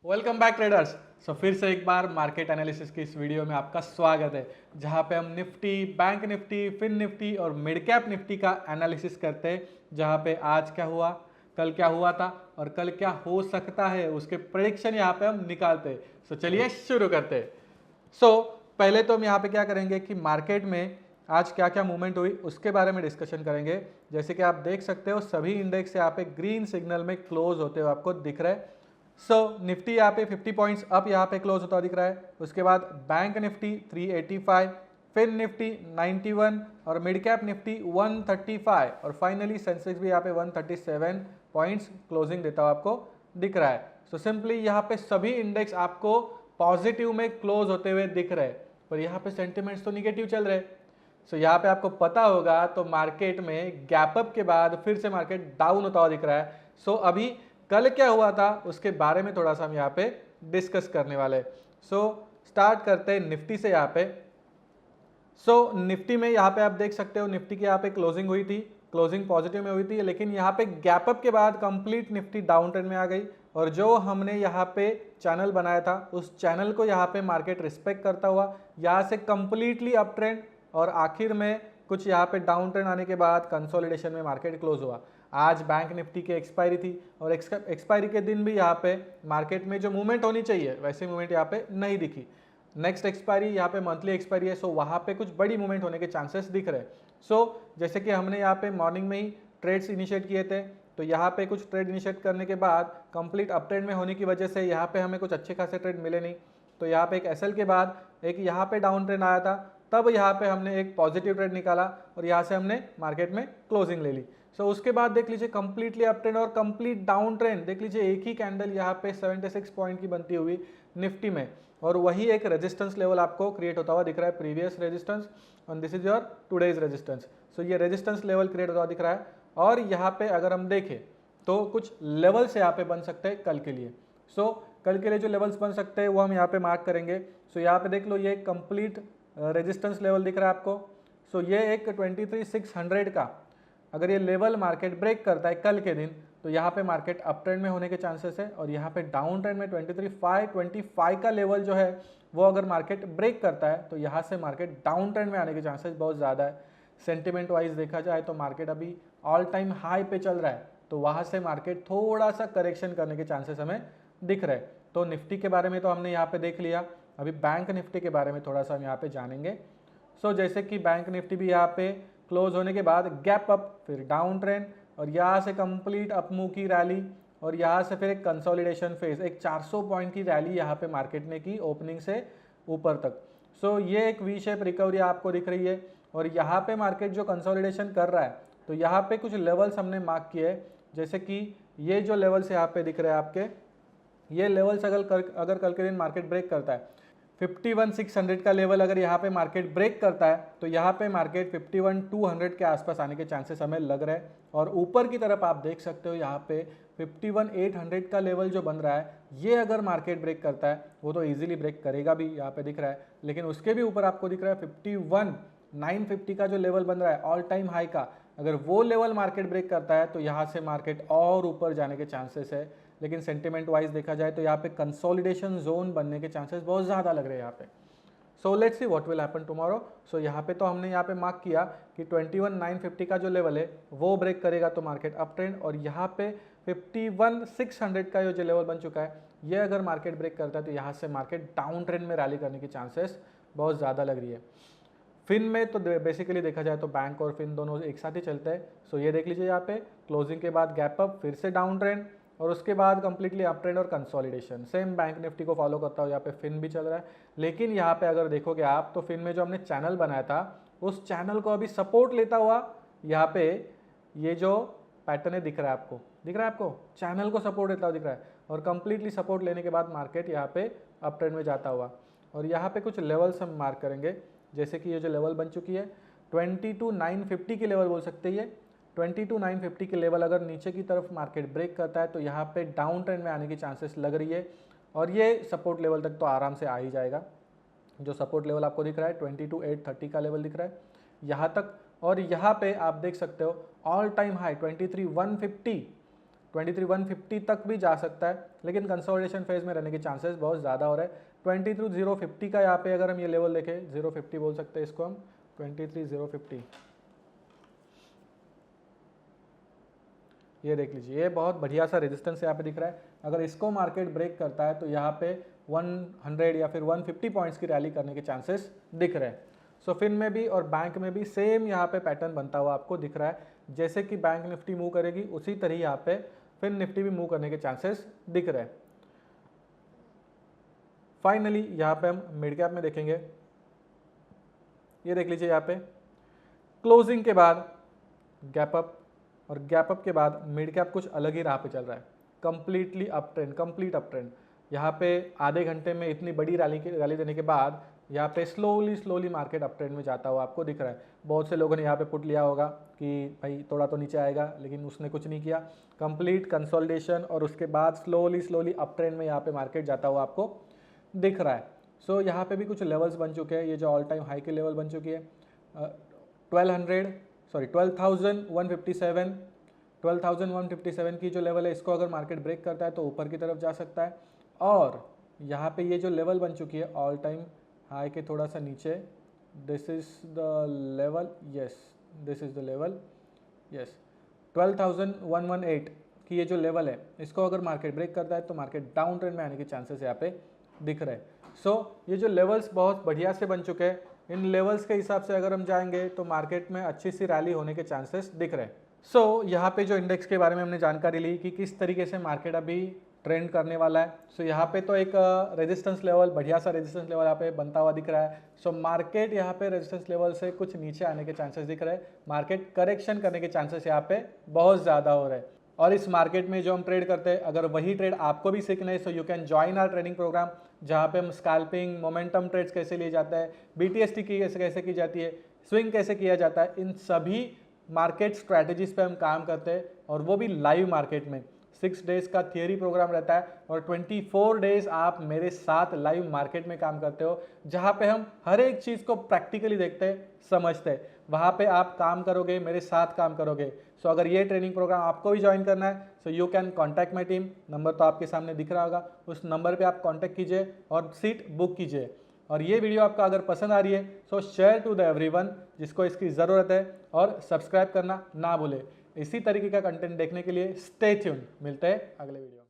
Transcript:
Welcome back traders. फिर से एक बार मार्केट एनालिसिस की इस वीडियो में आपका स्वागत है, जहां पे हम Nifty, bank Nifty, fin Nifty और मिड कैप निफ्टी का एनालिसिस करते हैं। जहां पे आज क्या हुआ, कल क्या हुआ था और कल क्या हो सकता है, उसके प्रेडिक्शन यहाँ पे हम निकालते हैं। चलिए शुरू करते हैं। पहले तो हम यहाँ पे क्या करेंगे कि मार्केट में आज क्या क्या मूवमेंट हुई उसके बारे में डिस्कशन करेंगे। जैसे कि आप देख सकते हो सभी इंडेक्स यहाँ पे ग्रीन सिग्नल में क्लोज होते हुए आपको दिख रहा है। निफ्टी यहाँ पे 50 पॉइंट्स अप यहाँ पे क्लोज होता दिख रहा है। उसके बाद बैंक निफ्टी 385, फिन निफ्टी 91 और मिड कैप निफ्टी 135 और फाइनली सेंसेक्स भी यहाँ पे 137 पॉइंट्स क्लोजिंग देता हुआ आपको दिख रहा है। सिंपली यहाँ पे सभी इंडेक्स आपको पॉजिटिव में क्लोज होते हुए दिख रहे हैं, पर यहाँ पे सेंटिमेंट्स तो निगेटिव चल रहे हैं। यहाँ पे आपको पता होगा तो मार्केट में गैप अप के बाद फिर से मार्केट डाउन होता हुआ दिख रहा है। अभी कल क्या हुआ था उसके बारे में थोड़ा सा हम यहाँ पे डिस्कस करने वाले। स्टार्ट करते हैं निफ्टी से यहाँ पे। निफ्टी में यहाँ पे आप देख सकते हो निफ्टी की यहाँ पे क्लोजिंग हुई थी, क्लोजिंग पॉजिटिव में हुई थी, लेकिन यहाँ पे गैप अप के बाद कंप्लीट निफ्टी डाउन ट्रेंड में आ गई और जो हमने यहाँ पे चैनल बनाया था उस चैनल को यहाँ पे मार्केट रिस्पेक्ट करता हुआ यहाँ से कंप्लीटली अप ट्रेंड और आखिर में कुछ यहाँ पे डाउन ट्रेंड आने के बाद कंसोलिडेशन में मार्केट क्लोज हुआ। आज बैंक निफ्टी की एक्सपायरी थी और एक्सपायरी के दिन भी यहाँ पे मार्केट में जो मूवमेंट होनी चाहिए वैसे मूवमेंट यहाँ पे नहीं दिखी। नेक्स्ट एक्सपायरी यहाँ पे मंथली एक्सपायरी है, वहाँ पे कुछ बड़ी मूवमेंट होने के चांसेस दिख रहे हैं। जैसे कि हमने यहाँ पे मॉर्निंग में ही ट्रेड्स इनिशिएट किए थे, तो यहाँ पे कुछ ट्रेड इनिशिएट करने के बाद कंप्लीट अप ट्रेंड में होने की वजह से यहाँ पे हमें कुछ अच्छे खासे ट्रेड मिले नहीं। तो यहाँ पे एक एसएल के बाद एक यहाँ पे डाउन ट्रेंड आया था, तब यहाँ पे हमने एक पॉजिटिव ट्रेड निकाला और यहाँ से हमने मार्केट में क्लोजिंग ले ली। उसके बाद देख लीजिए कंप्लीटली अप ट्रेंड और कंप्लीट डाउन ट्रेंड। देख लीजिए एक ही कैंडल यहाँ पे 76 पॉइंट की बनती हुई निफ्टी में, और वही एक रेजिस्टेंस लेवल आपको क्रिएट होता हुआ दिख रहा है, previous resistance, and this is your today's resistance. ये रेजिस्टेंस लेवल क्रिएट होता हुआ दिख रहा है और यहाँ पे अगर हम देखें तो कुछ लेवल्स यहाँ पे बन सकते हैं कल के लिए। कल के लिए जो लेवल्स बन सकते हैं वो हम यहाँ पे मार्क करेंगे। यहाँ पे देख लो ये कंप्लीट रेजिस्टेंस लेवल दिख रहा है आपको। ये एक 23,600 का अगर ये लेवल मार्केट ब्रेक करता है कल के दिन, तो यहाँ पे मार्केट अप ट्रेंड में होने के चांसेस है, और यहाँ पे डाउन ट्रेंड में 23,525 का लेवल जो है वो अगर मार्केट ब्रेक करता है तो यहाँ से मार्केट डाउन ट्रेंड में आने के चांसेस बहुत ज़्यादा है। सेंटिमेंट वाइज देखा जाए तो मार्केट अभी ऑल टाइम हाई पे चल रहा है, तो वहाँ से मार्केट थोड़ा सा करेक्शन करने के चांसेस हमें दिख रहे हैं। तो निफ्टी के बारे में तो हमने यहाँ पे देख लिया, अभी बैंक निफ्टी के बारे में थोड़ा सा हम यहाँ पे जानेंगे। जैसे कि बैंक निफ्टी भी यहाँ पे क्लोज होने के बाद गैप अप, फिर डाउन ट्रेंड और यहाँ से कंप्लीट अपमूव की रैली, और यहाँ से फिर एक कंसोलिडेशन फेज, एक 400 पॉइंट की रैली यहाँ पे मार्केट ने की ओपनिंग से ऊपर तक। ये एक वी शेप रिकवरी आपको दिख रही है, और यहाँ पे मार्केट जो कंसोलिडेशन कर रहा है तो यहाँ पे कुछ लेवल्स हमने मार्क किए हैं। जैसे कि ये जो लेवल्स यहाँ पे दिख रहे हैं आपके, ये लेवल्स अगर कल के दिन मार्केट ब्रेक करता है 51,600 का लेवल, अगर यहाँ पे मार्केट ब्रेक करता है तो यहाँ पे मार्केट 51,200 के आसपास आने के चांसेस हमें लग रहे हैं। और ऊपर की तरफ आप देख सकते हो यहाँ पे 51,800 का लेवल जो बन रहा है, ये अगर मार्केट ब्रेक करता है वो तो इजीली ब्रेक करेगा भी, यहाँ पे दिख रहा है, लेकिन उसके भी ऊपर आपको दिख रहा है 51,950 का जो लेवल बन रहा है ऑल टाइम हाई का, अगर वो लेवल मार्केट ब्रेक करता है तो यहाँ से मार्केट और ऊपर जाने के चांसेस है। लेकिन सेंटिमेंट वाइज देखा जाए तो यहाँ पे कंसोलिडेशन जोन बनने के चांसेस बहुत ज़्यादा लग रहे हैं यहाँ पे। Let's see what will happen tomorrow. यहाँ पे तो हमने यहाँ पे मार्क किया कि 21,950 का जो लेवल है वो ब्रेक करेगा तो मार्केट अप ट्रेंड, और यहाँ पे 51,600 का जो लेवल बन चुका है ये अगर मार्केट ब्रेक करता है तो यहाँ से मार्केट डाउन ट्रेंड में रैली करने की चांसेस बहुत ज़्यादा लग रही है। फिन में तो बेसिकली देखा जाए तो बैंक और फिन दोनों एक साथ ही चलते हैं। ये देख लीजिए यहाँ पे क्लोजिंग के बाद गैप अप, फिर से डाउन ट्रेंड, और उसके बाद कंप्लीटली अप ट्रेंड और कंसोलिडेशन। सेम बैंक निफ्टी को फॉलो करता हो यहाँ पे फिन भी चल रहा है। लेकिन यहाँ पे अगर देखोगे आप तो फिन में जो हमने चैनल बनाया था उस चैनल को अभी सपोर्ट लेता हुआ यहाँ पे ये जो पैटर्न है दिख रहा है आपको, दिख रहा है आपको, चैनल को सपोर्ट लेता हुआ दिख रहा है, और कंप्लीटली सपोर्ट लेने के बाद मार्केट यहाँ पे अप ट्रेंड में जाता हुआ। और यहाँ पे कुछ लेवल्स हम मार्क करेंगे, जैसे कि ये जो लेवल बन चुकी है 22,950 की लेवल बोल सकते हैं। ये 22,950 के लेवल अगर नीचे की तरफ मार्केट ब्रेक करता है तो यहाँ पे डाउन ट्रेंड में आने की चांसेस लग रही है, और ये सपोर्ट लेवल तक तो आराम से आ ही जाएगा। जो सपोर्ट लेवल आपको दिख रहा है 22,830 का लेवल दिख रहा है यहाँ तक, और यहाँ पे आप देख सकते हो ऑल टाइम हाई 23,150 23,150 तक भी जा सकता है, लेकिन कंसोलिडेशन फेज में रहने के चांसेस बहुत ज़्यादा हो रहे हैं। 23,050 का यहाँ पे अगर हम ये लेवल देखें, 050 बोल सकते हैं इसको हम, 23,050 ये देख लीजिए, ये बहुत बढ़िया सा रेजिस्टेंस यहाँ पे दिख रहा है। अगर इसको मार्केट ब्रेक करता है तो यहाँ पे 100 या फिर 150 पॉइंट्स की रैली करने के चांसेस दिख रहे हैं। सो फिन में भी और बैंक में भी सेम यहाँ पे पैटर्न बनता हुआ आपको दिख रहा है। जैसे कि बैंक निफ्टी मूव करेगी उसी तरह यहाँ पे फिन निफ्टी भी मूव करने के चांसेस दिख रहे हैं। फाइनली यहाँ पे हम मिड कैप में देखेंगे, ये देख लीजिए यहाँ पे क्लोजिंग के बाद गैप अप, और गैप अप के बाद मिड कैप कुछ अलग ही राह पे चल रहा है, completely up trend, complete up trend. यहाँ पे आधे घंटे में इतनी बड़ी रैली देने के बाद यहाँ पे स्लोली मार्केट अप ट्रेंड में जाता हुआ आपको दिख रहा है। बहुत से लोगों ने यहाँ पे पुट लिया होगा कि भाई थोड़ा तो नीचे आएगा, लेकिन उसने कुछ नहीं किया, कंप्लीट कंसोलिडेशन और उसके बाद स्लोली अप ट्रेंड में यहाँ पे मार्केट जाता हुआ आपको दिख रहा है। सो यहाँ पे भी कुछ लेवल्स बन चुके हैं, ये जो ऑल टाइम हाई के लेवल बन चुकी है 12,157 की जो लेवल है, इसको अगर मार्केट ब्रेक करता है तो ऊपर की तरफ जा सकता है। और यहाँ पे ये जो लेवल बन चुकी है ऑल टाइम हाई के थोड़ा सा नीचे, this is the level, yes this is the level, yes 12,118 की ये जो लेवल है, इसको अगर मार्केट ब्रेक करता है तो मार्केट डाउन ट्रेंड में आने के चांसेस यहाँ पे दिख रहे हैं। सो ये जो लेवल्स बहुत बढ़िया से बन चुके हैं, इन लेवल्स के हिसाब से अगर हम जाएंगे तो मार्केट में अच्छी सी रैली होने के चांसेस दिख रहे हैं। सो यहाँ पे जो इंडेक्स के बारे में हमने जानकारी ली कि किस तरीके से मार्केट अभी ट्रेंड करने वाला है। सो यहाँ पे तो एक रेजिस्टेंस लेवल, बढ़िया सा रेजिस्टेंस लेवल यहाँ पे बनता हुआ दिख रहा है। सो मार्केट यहाँ पे रेजिस्टेंस लेवल से कुछ नीचे आने के चांसेस दिख रहे हैं, मार्केट करेक्शन करने के चांसेस यहाँ पे बहुत ज़्यादा हो रहे हैं। और इस मार्केट में जो हम ट्रेड करते हैं, अगर वही ट्रेड आपको भी सीखना है so you can join our training program, जहाँ पे हम स्कैल्पिंग, मोमेंटम ट्रेड्स कैसे लिए जाता है, BTST की कैसे की जाती है, स्विंग कैसे किया जाता है, इन सभी मार्केट स्ट्रैटेजीज पे हम काम करते हैं, और वो भी लाइव मार्केट में। 6 डेज का थियरी प्रोग्राम रहता है और 24 डेज आप मेरे साथ लाइव मार्केट में काम करते हो, जहाँ पे हम हर एक चीज़ को प्रैक्टिकली देखते हैं, समझते हैं। वहाँ पे आप काम करोगे, मेरे साथ काम करोगे। सो अगर ये ट्रेनिंग प्रोग्राम आपको भी ज्वाइन करना है so you can contact my team, number तो आपके सामने दिख रहा होगा, उस नंबर पे आप कॉन्टैक्ट कीजिए और सीट बुक कीजिए। और ये वीडियो आपका अगर पसंद आ रही है so share to the everyone जिसको इसकी ज़रूरत है, और सब्सक्राइब करना ना भूले। इसी तरीके का कंटेंट देखने के लिए स्टे ट्यून्ड, मिलते हैं अगले वीडियो।